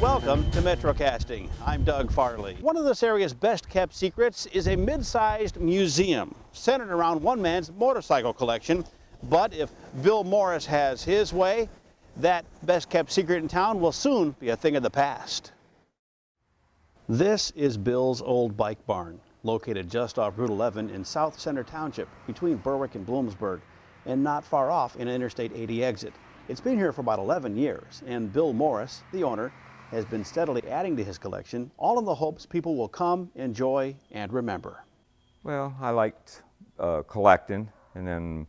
Welcome to MetroCasting. I'm Doug Farley. One of this area's best-kept secrets is a mid-sized museum centered around one man's motorcycle collection. But if Bill Morris has his way, that best-kept secret in town will soon be a thing of the past. This is Bill's old bike barn, located just off Route 11 in South Center Township between Berwick and Bloomsburg, and not far off in Interstate 80 exit. It's been here for about 11 years, and Bill Morris, the owner, has been steadily adding to his collection, all in the hopes people will come, enjoy, and remember. Well, I liked collecting, and then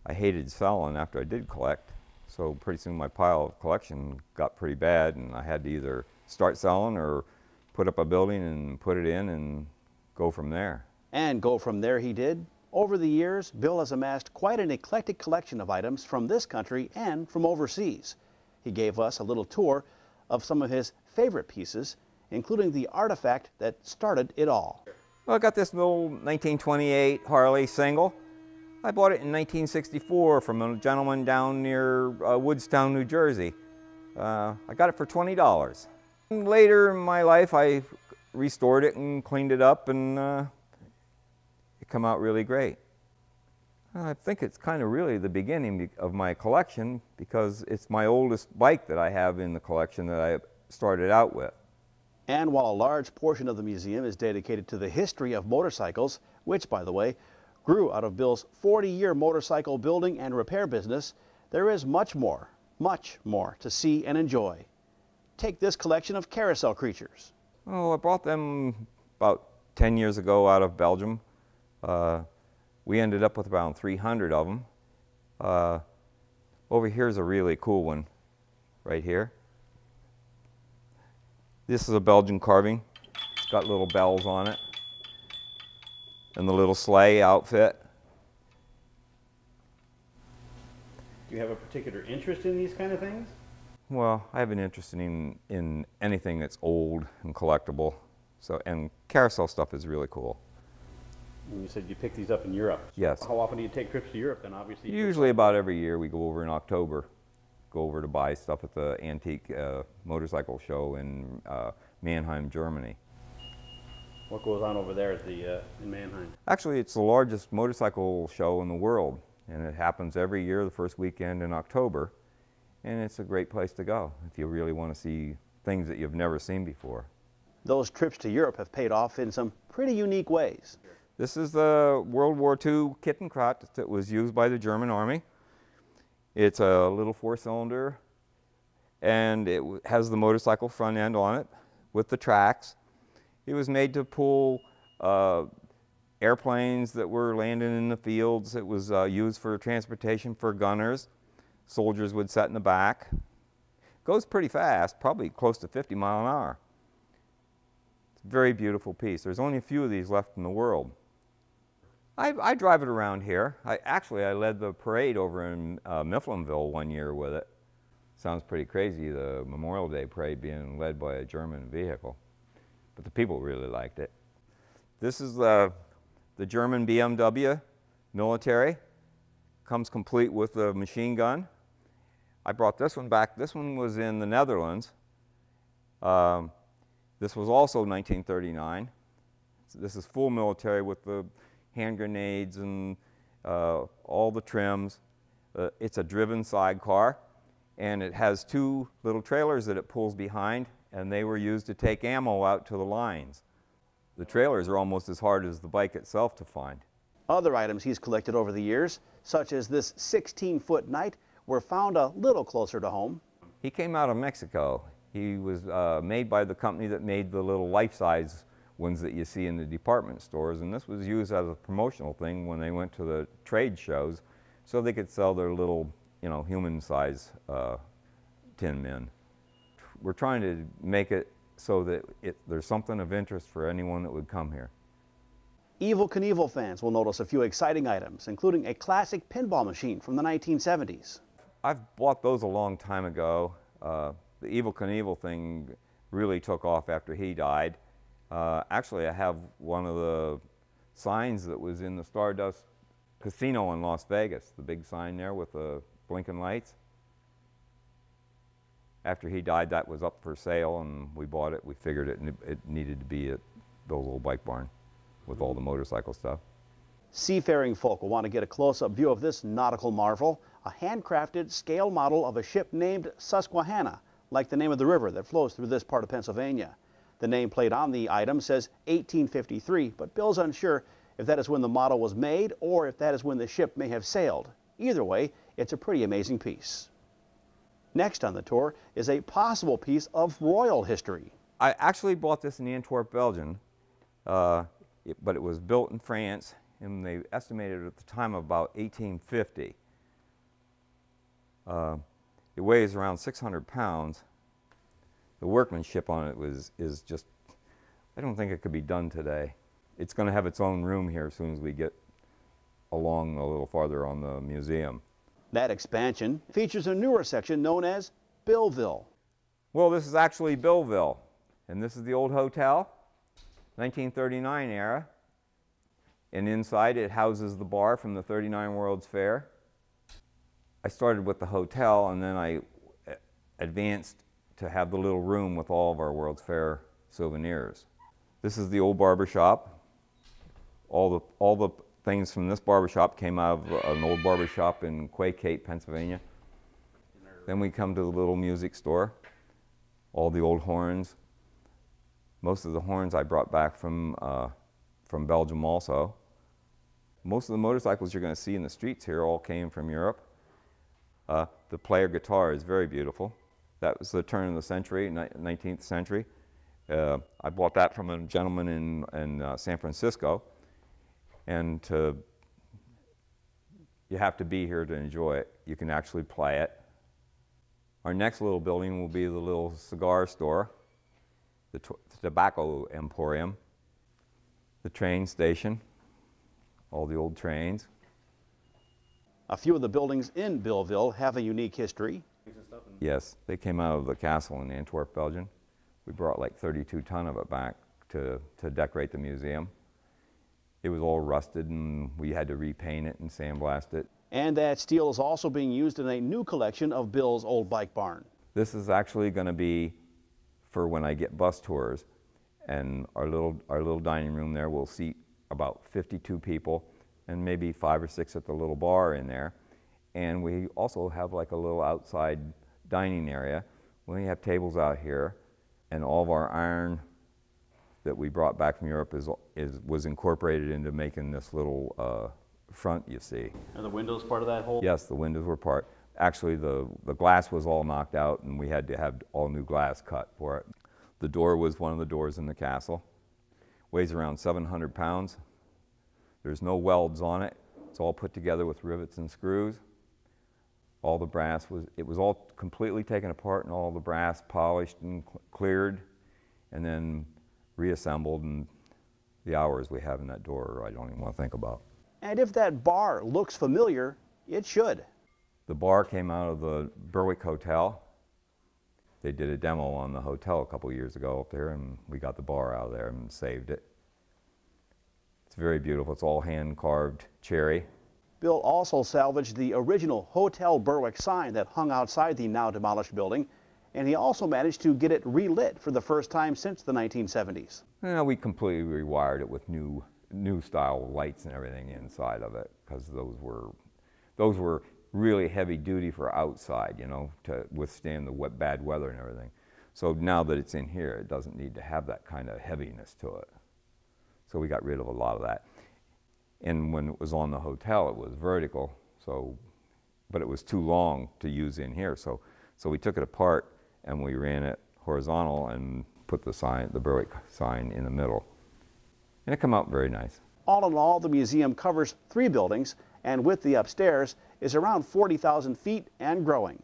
I hated selling after I did collect. So pretty soon my pile of collection got pretty bad, and I had to either start selling or put up a building and put it in and go from there. And go from there he did. Over the years, Bill has amassed quite an eclectic collection of items from this country and from overseas. He gave us a little tour of some of his favorite pieces, including the artifact that started it all. Well, I got this little 1928 Harley single. I bought it in 1964 from a gentleman down near Woodstown, New Jersey. I got it for $20. And later in my life, I restored it and cleaned it up, and it came out really great. I think it's kind of really the beginning of my collection, because it's my oldest bike that I have in the collection that I started out with. And while a large portion of the museum is dedicated to the history of motorcycles, which, by the way, grew out of Bill's 40-year motorcycle building and repair business, there is much more to see and enjoy. Take this collection of carousel creatures. Oh, I brought them about 10 years ago out of Belgium. We ended up with around 300 of them. Over here's a really cool one, right here. This is a Belgian carving. It's got little bells on it, and the little sleigh outfit. Do you have a particular interest in these kind of things? Well, I have an interest in anything that's old and collectible. And carousel stuff is really cool. And you said you picked these up in Europe. Yes. How often do you take trips to Europe then, obviously? Usually about every year. We go over in October. Go over to buy stuff at the antique motorcycle show in Mannheim, Germany. What goes on over there at in Mannheim? Actually, it's the largest motorcycle show in the world, and it happens every year the first weekend in October, and it's a great place to go if you really want to see things that you've never seen before. Those trips to Europe have paid off in some pretty unique ways. This is the World War II Kittenkrat that was used by the German Army. It's a little four-cylinder, and it has the motorcycle front end on it with the tracks. It was made to pull airplanes that were landing in the fields. It was used for transportation for gunners. Soldiers would sit in the back. Goes pretty fast, probably close to 50 miles an hour. It's a very beautiful piece. There's only a few of these left in the world. I drive it around here. I led the parade over in Mifflinville one year with it. Sounds pretty crazy, the Memorial Day parade being led by a German vehicle. But the people really liked it. This is the German BMW military. Comes complete with a machine gun. I brought this one back. This one was in the Netherlands. This was also 1939. This is full military with the hand grenades and all the trims. It's a driven sidecar, and it has two little trailers that it pulls behind, and they were used to take ammo out to the lines. The trailers are almost as hard as the bike itself to find. Other items he's collected over the years, such as this 16-foot Knight, were found a little closer to home. He came out of Mexico. He was made by the company that made the little life-size ones that you see in the department stores, and this was used as a promotional thing when they went to the trade shows, so they could sell their little, human-size tin men. We're trying to make it so that there's something of interest for anyone that would come here. Evel Knievel fans will notice a few exciting items, including a classic pinball machine from the 1970s. I've bought those a long time ago. The Evel Knievel thing really took off after he died. Actually, I have one of the signs that was in the Stardust Casino in Las Vegas, the big sign there with the blinking lights. After he died, that was up for sale, and we bought it. We figured it needed to be at Bill's old bike barn with all the motorcycle stuff. Seafaring folk will want to get a close-up view of this nautical marvel, a handcrafted scale model of a ship named Susquehanna, like the name of the river that flows through this part of Pennsylvania. The nameplate on the item says 1853, but Bill's unsure if that is when the model was made or if that is when the ship may have sailed. Either way, it's a pretty amazing piece. Next on the tour is a possible piece of royal history. I actually bought this in Antwerp, Belgium, but it was built in France, and they estimated it at the time of about 1850. It weighs around 600 pounds. The workmanship on it is just, I don't think it could be done today. It's going to have its own room here as soon as we get along a little farther on the museum. That expansion features a newer section known as Billville. Well, this is actually Billville, and this is the old hotel, 1939 era. And inside it houses the bar from the '39 World's Fair. I started with the hotel, and then I advanced to have the little room with all of our World's Fair souvenirs. This is the old barber shop. All the things from this barber shop came out of an old barber shop in Quaycate, Pennsylvania. Then we come to the little music store, all the old horns. Most of the horns I brought back from Belgium also. Most of the motorcycles you're going to see in the streets here all came from Europe. The player guitar is very beautiful. That was the turn of the century, 19th century. I bought that from a gentleman in San Francisco. And you have to be here to enjoy it. You can actually play it. Our next little building will be the little cigar store, the tobacco emporium, the train station, all the old trains. A few of the buildings in Billville have a unique history. Yes, they came out of the castle in Antwerp, Belgium. We brought like 32 ton of it back to decorate the museum. It was all rusted, and we had to repaint it and sandblast it. And that steel is also being used in a new collection of Bill's old bike barn. This is actually going to be for when I get bus tours, and our little dining room there will seat about 52 people, and maybe 5 or 6 at the little bar in there. And we also have like a little outside dining area. We have tables out here, and all of our iron that we brought back from Europe was incorporated into making this little front you see. Are the windows part of that whole? Yes, the windows were part. Actually, the glass was all knocked out, and we had to have all new glass cut for it. The door was one of the doors in the castle. Weighs around 700 pounds. There's no welds on it. It's all put together with rivets and screws. All the brass it was all completely taken apart, and all the brass polished and cleared, and then reassembled, and the hours we have in that door I don't even want to think about. And if that bar looks familiar, it should. The bar came out of the Berwick Hotel. They did a demo on the hotel a couple years ago up there, and we got the bar out of there and saved it. It's very beautiful. It's all hand-carved cherry. Bill also salvaged the original Hotel Berwick sign that hung outside the now demolished building, and he also managed to get it relit for the first time since the 1970s. We completely rewired it with new style lights and everything inside of it, because those were really heavy duty for outside, you know, to withstand the bad weather and everything. So now that it's in here, it doesn't need to have that kind of heaviness to it. So we got rid of a lot of that. And when it was on the hotel, it was vertical, but it was too long to use in here. So we took it apart and we ran it horizontal and put the Berwick sign in the middle. And it came out very nice. All in all, the museum covers 3 buildings, and with the upstairs is around 40,000 feet and growing.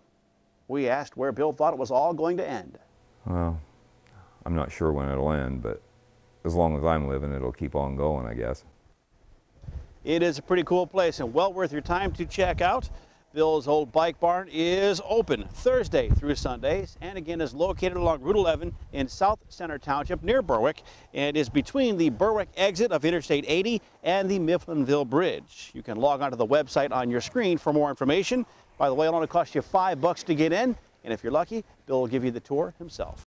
We asked where Bill thought it was all going to end. Well, I'm not sure when it'll end, but as long as I'm living, it'll keep on going, I guess. It is a pretty cool place and well worth your time to check out. Bill's old bike barn is open Thursday through Sundays, and again is located along Route 11 in South Center Township near Berwick, and is between the Berwick exit of Interstate 80 and the Mifflinville Bridge. You can log onto the website on your screen for more information. By the way, it'll only cost you $5 to get in, And if you're lucky, Bill will give you the tour himself.